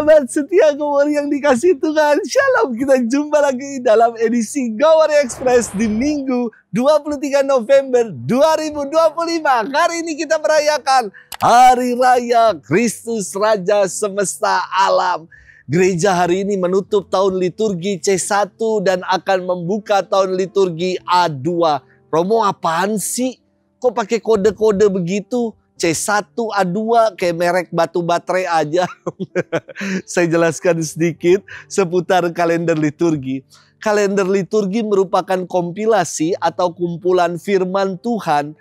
Sahabat setia Go Warrior yang dikasih Tuhan, Shalom. Kita jumpa lagi dalam edisi Go Warrior Express di Minggu 23 November 2025. Hari ini kita merayakan Hari Raya Kristus Raja Semesta Alam. Gereja hari ini menutup tahun liturgi C1 dan akan membuka tahun liturgi A2. Romo apaan sih? Kok pakai kode-kode begitu? C1, A2 kayak merek batu baterai aja. Saya jelaskan sedikit seputar kalender liturgi. Kalender liturgi merupakan kompilasi atau kumpulan firman Tuhan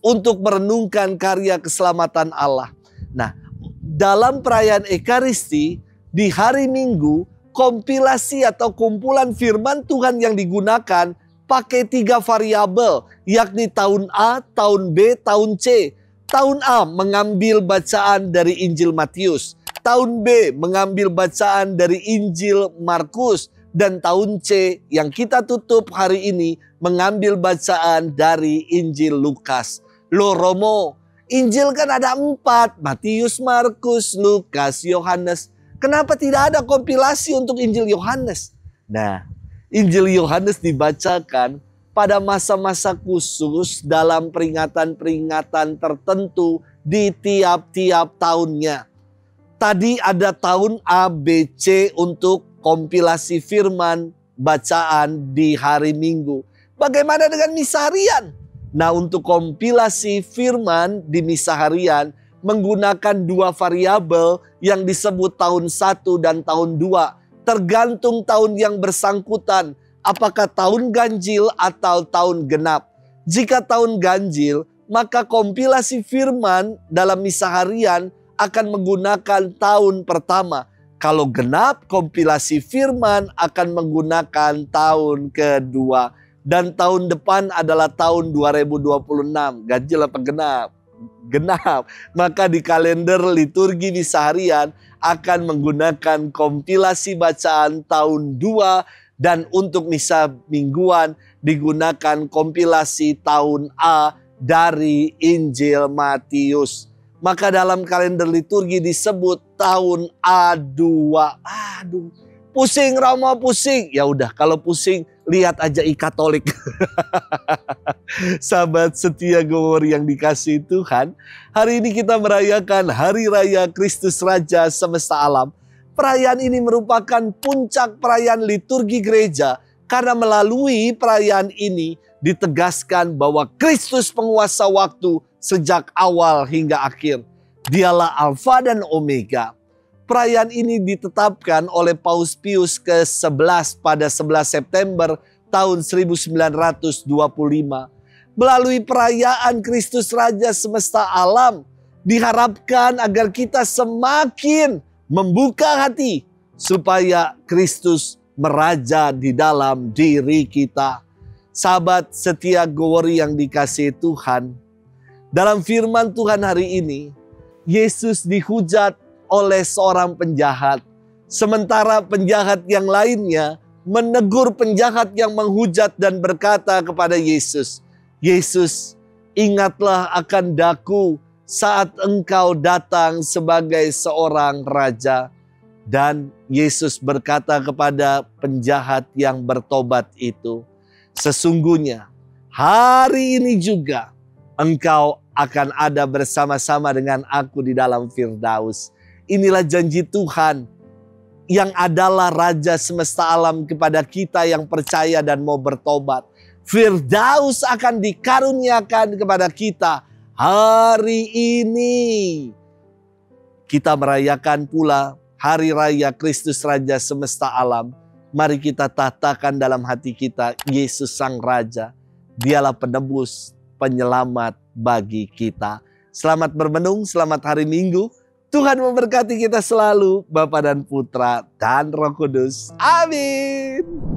untuk merenungkan karya keselamatan Allah. Nah, dalam perayaan Ekaristi di hari Minggu, kompilasi atau kumpulan firman Tuhan yang digunakan pakai 3 variabel, yakni tahun A, tahun B, tahun C. Tahun A mengambil bacaan dari Injil Matius. Tahun B mengambil bacaan dari Injil Markus. Dan tahun C yang kita tutup hari ini mengambil bacaan dari Injil Lukas. Loh Romo, Injil kan ada 4. Matius, Markus, Lukas, Yohanes. Kenapa tidak ada kompilasi untuk Injil Yohanes? Nah, Injil Yohanes dibacakan pada masa-masa khusus dalam peringatan-peringatan tertentu di tiap-tiap tahunnya. Tadi ada tahun A, B, C untuk kompilasi firman bacaan di hari Minggu. Bagaimana dengan misa harian? Nah, untuk kompilasi firman di misa harian menggunakan 2 variabel yang disebut tahun 1 dan tahun 2. Tergantung tahun yang bersangkutan. Apakah tahun ganjil atau tahun genap? Jika tahun ganjil, maka kompilasi firman dalam misa harian akan menggunakan tahun pertama. Kalau genap, kompilasi firman akan menggunakan tahun kedua. Dan tahun depan adalah tahun 2026. Ganjil apa genap? Genap. Maka di kalender liturgi misa harian akan menggunakan kompilasi bacaan tahun 2. Dan untuk misa mingguan digunakan kompilasi tahun A dari Injil Matius. Maka dalam kalender liturgi disebut tahun A2. Aduh, pusing Romo, pusing. Ya udah, kalau pusing lihat aja iKatolik. Sahabat setia Go Warrior yang dikasihi Tuhan, hari ini kita merayakan Hari Raya Kristus Raja Semesta Alam. Perayaan ini merupakan puncak perayaan liturgi gereja karena melalui perayaan ini ditegaskan bahwa Kristus penguasa waktu sejak awal hingga akhir. Dialah Alfa dan Omega. Perayaan ini ditetapkan oleh Paus Pius ke-11 pada 11 September tahun 1925. Melalui perayaan Kristus Raja Semesta Alam, diharapkan agar kita semakin membuka hati supaya Kristus meraja di dalam diri kita. Sahabat setia Go Warrior yang dikasihi Tuhan, dalam firman Tuhan hari ini, Yesus dihujat oleh seorang penjahat. Sementara penjahat yang lainnya menegur penjahat yang menghujat dan berkata kepada Yesus, "Yesus, ingatlah akan daku saat engkau datang sebagai seorang raja." Dan Yesus berkata kepada penjahat yang bertobat itu, "Sesungguhnya hari ini juga engkau akan ada bersama-sama dengan aku di dalam Firdaus." Inilah janji Tuhan yang adalah Raja semesta alam kepada kita yang percaya dan mau bertobat. Firdaus akan dikaruniakan kepada kita hari ini. Kita merayakan pula Hari Raya Kristus Raja Semesta Alam. Mari kita katakan dalam hati kita, Yesus Sang Raja, Dialah penebus, penyelamat bagi kita. Selamat bermenung, selamat hari Minggu. Tuhan memberkati kita selalu, Bapa dan Putra dan Roh Kudus. Amin.